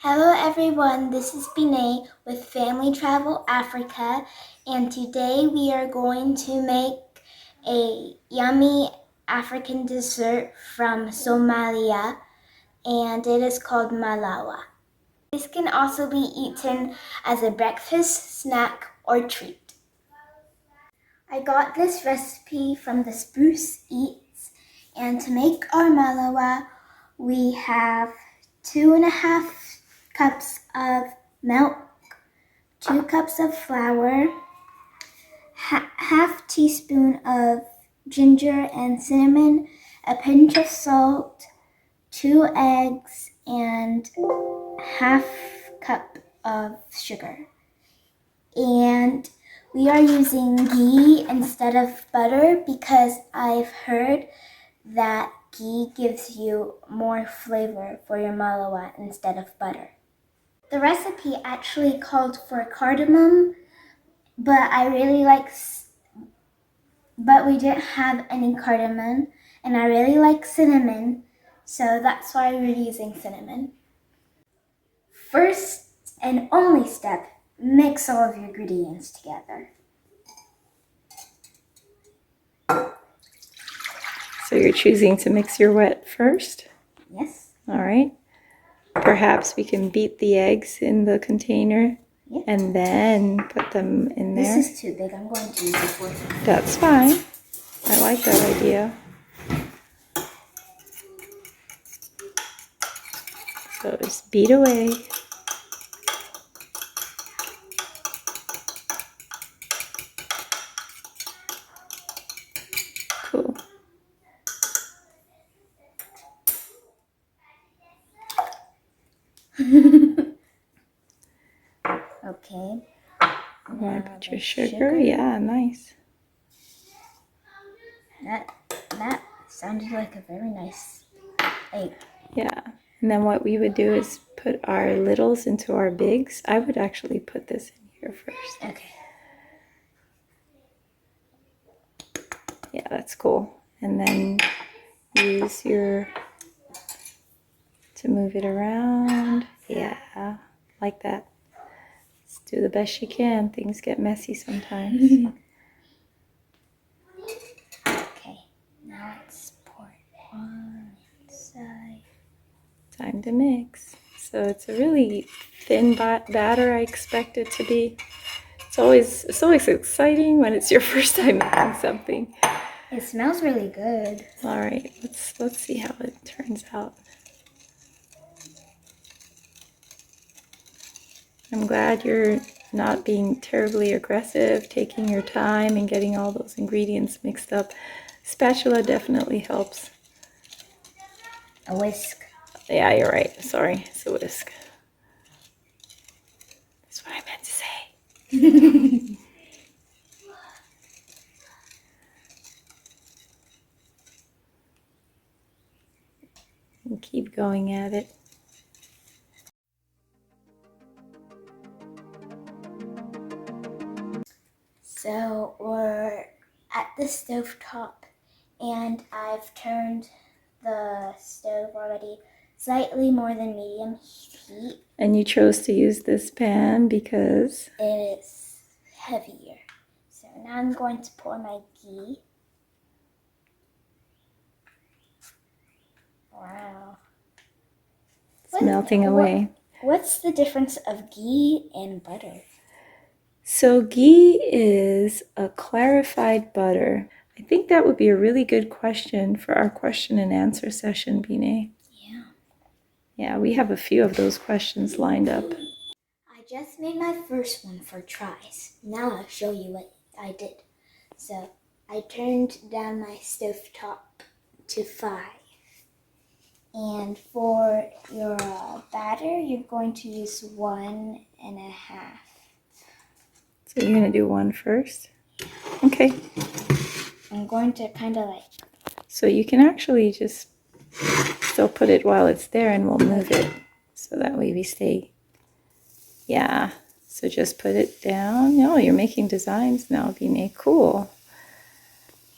Hello everyone, this is Bi-Neh with Family Travel Africa, and today we are going to make a yummy African dessert from Somalia, and it is called Malawah. This can also be eaten as a breakfast, snack, or treat. I got this recipe from the Spruce Eats, and to make our Malawah, we have 2.5 cups of milk, 2 cups of flour, half teaspoon of ginger and cinnamon, a pinch of salt, 2 eggs, and half cup of sugar. And we are using ghee instead of butter because I've heard that ghee gives you more flavor for your malawah instead of butter. The recipe actually called for cardamom, but we didn't have any cardamom, and I really like cinnamon, so that's why we're using cinnamon. First and only step, mix all of your ingredients together. So you're choosing to mix your wet first? Yes. All right. Perhaps we can beat the eggs in the container and then put them in there. This is too big. I'm going to use a fork. That's fine. I like that idea. So just beat away. Cool. Okay. You want to put your sugar? Yeah, nice. That sounded like a very nice egg. Yeah. And then what we would do is put our littles into our bigs. I would actually put this in here first. Okay. Yeah, that's cool. And then use your to move it around. Yeah, like that. Just do the best you can. Things get messy sometimes. Okay, now let's pour it on inside. Time to mix. So it's a really thin batter. I expect it to be. It's always exciting when it's your first time making something. It smells really good. All right, let's see how it turns out. I'm glad you're not being terribly aggressive, taking your time and getting all those ingredients mixed up. Spatula definitely helps. A whisk. Yeah, you're right. Sorry, it's a whisk. That's what I meant to say. And keep going at it. So we're at the stove top, and I've turned the stove already slightly more than medium heat. And you chose to use this pan because it is heavier. So now I'm going to pour my ghee. Wow. it's melting away. What's the difference of ghee and butter? So ghee is a clarified butter. I think that would be a really good question for our question and answer session, Bi-Neh. Yeah. Yeah, we have a few of those questions lined up. I just made my first one for tries. Now I'll show you what I did. So I turned down my stovetop to 5. And for your batter, you're going to use 1.5. So you're going to do one first? Okay. I'm going to kind of like... So you can actually just still put it while it's there and we'll move it. So that way we stay... Yeah. So just put it down. No, you're making designs now, Bi-Neh. Cool.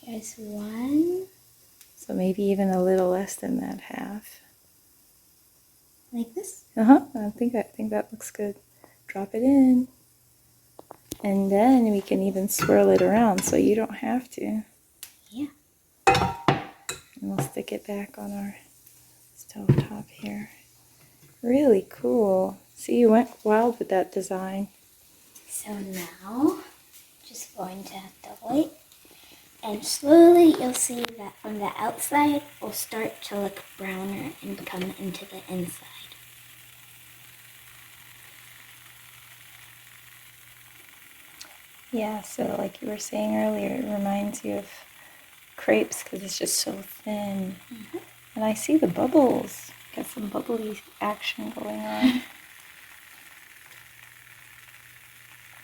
Here's 1. So maybe even a little less than that half. Like this? I think that looks good. Drop it in. And then we can even swirl it around so you don't have to. Yeah. And we'll stick it back on our stove top here. Really cool. See, you went wild with that design. So now, just going to double it. And slowly you'll see that from the outside, it will start to look browner and come into the inside. Yeah, so like you were saying earlier, it reminds you of crepes because it's just so thin. Mm-hmm. And I see the bubbles. Got some bubbly action going on.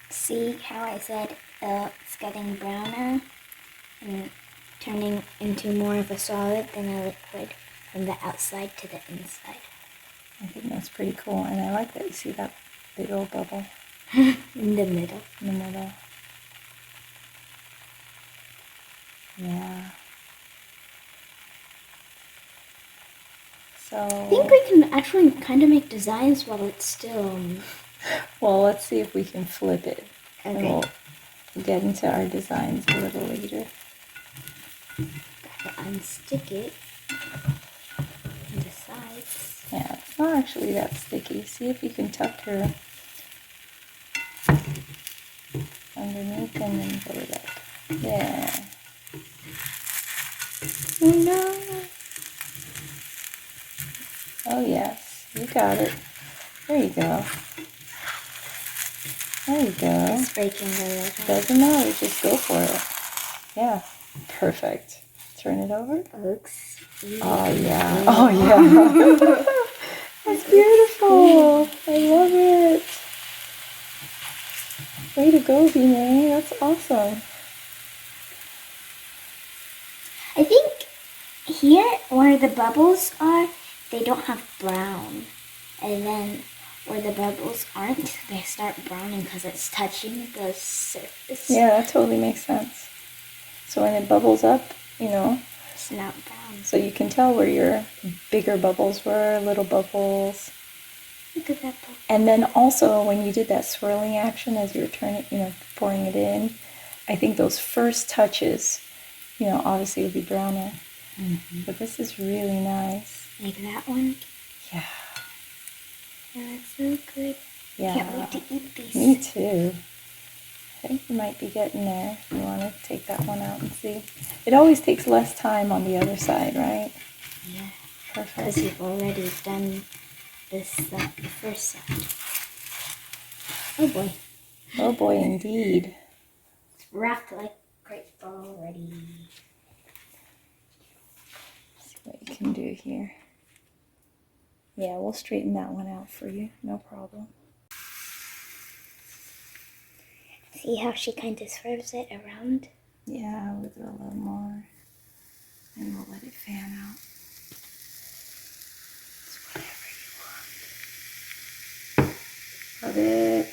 See how I said it's getting browner and turning into more of a solid than a liquid from the outside to the inside. I think that's pretty cool. And I like that you see that big old bubble In the middle. in the middle. Yeah. So, I think we can actually kind of make designs while it's still... well, let's see if we can flip it. Okay. And we'll get into our designs a little later. Gotta unstick it on the sides. Yeah, it's not actually that sticky. See if you can tuck her underneath and then put it up. Yeah. Oh no! Oh yes, you got it. There you go. There you go. It's breaking a little. Doesn't matter, just go for it. Yeah, perfect. Turn it over. Looks Oh yeah. Oh yeah. That's beautiful. I love it. Way to go, Bi-Neh. That's awesome. I think here where the bubbles are, they don't have brown. And then where the bubbles aren't, they start browning because it's touching the surface. Yeah, that totally makes sense. So when it bubbles up, you know, It's not brown. so you can tell where your bigger bubbles were, little bubbles. Look at that bubble. And then also when you did that swirling action as you were turning, pouring it in, I think those first touches, obviously would be browner. Mm-hmm. But this is really nice. Like that one. Yeah. Yeah, that's so good. Yeah. Can't wait to eat these. Me too. I think we might be getting there. You want to take that one out and see. It always takes less time on the other side, right? Yeah. Perfect. Because you've already done this the first side. Oh boy. Oh boy, indeed. It's wrapped like great already. See what you can do here. Yeah, we'll straighten that one out for you. No problem. See how she kind of swerves it around? Yeah, we'll do a little more. And we'll let it fan out. It's whatever you want. Love it.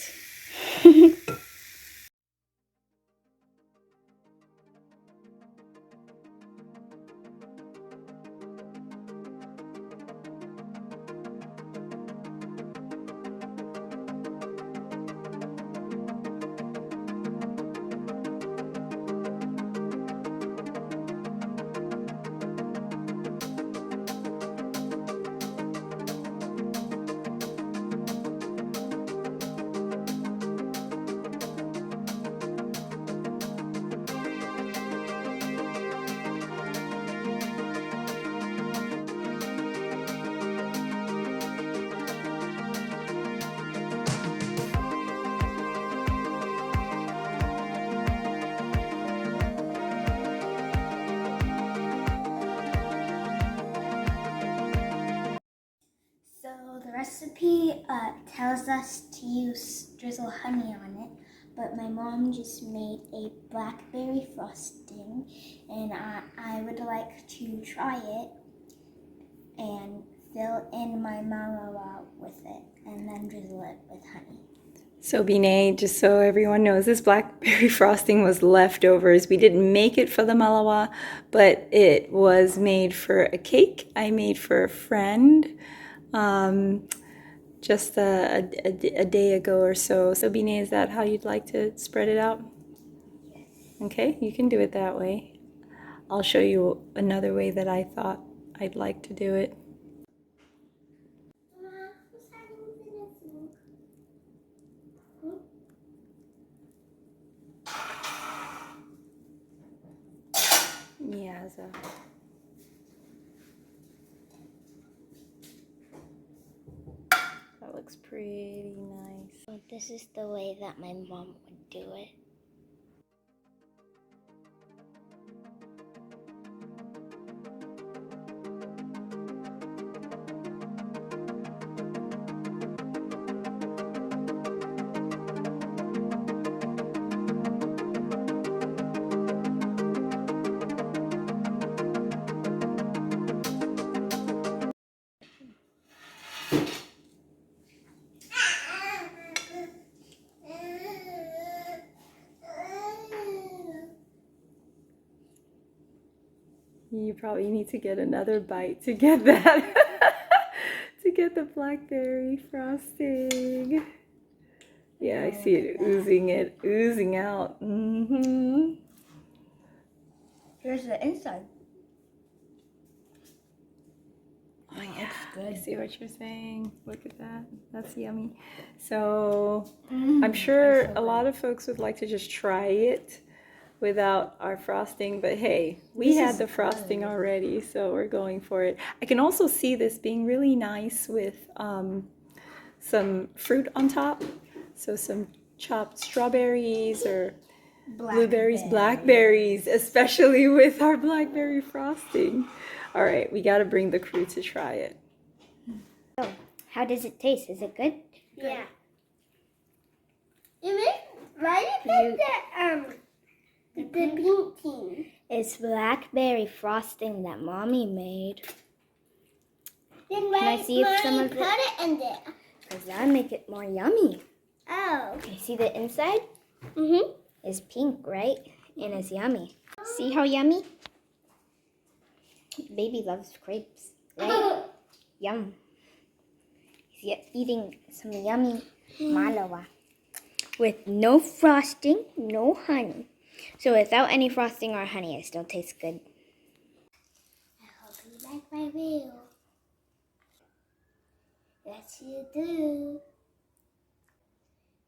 The recipe tells us to drizzle honey on it, but my mom just made a blackberry frosting, and I would like to try it and fill in my Malawah with it, and then drizzle it with honey. So Bi-Neh, just so everyone knows, this blackberry frosting was leftovers. We didn't make it for the Malawah, but it was made for a cake I made for a friend. just a day ago or so. So Bi-Neh, is that how you'd like to spread it out? Okay, you can do it that way. I'll show you another way that I thought I'd like to do it. Yeah, so that looks pretty nice. This is the way that my mom would do it. You probably need to get another bite to get that, to get the blackberry frosting. Yeah, I see it oozing out. Here's the inside. Oh yeah, I see what you're saying. Look at that. That's yummy. So I'm sure a lot of folks would like to just try it without our frosting, but hey, we had the frosting already, so we're going for it. I can also see this being really nice with some fruit on top. So some chopped strawberries or blueberries, blackberries, especially with our blackberry frosting. All right, we got to bring the crew to try it. So, how does it taste? Is it good? Yeah. Why you put the pink team? It's blackberry frosting that Mommy made. Then Can I see if some of put it? it in there? Because that would make it more yummy. Oh. Okay, see the inside? Mhm. It's pink, right? And it's yummy. See how yummy? Baby loves crepes, right? Yum. He's eating some yummy Malawah. With no frosting, no honey. So without any frosting or honey, it still tastes good. I hope you like my video. Yes, you do.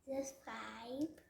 Subscribe.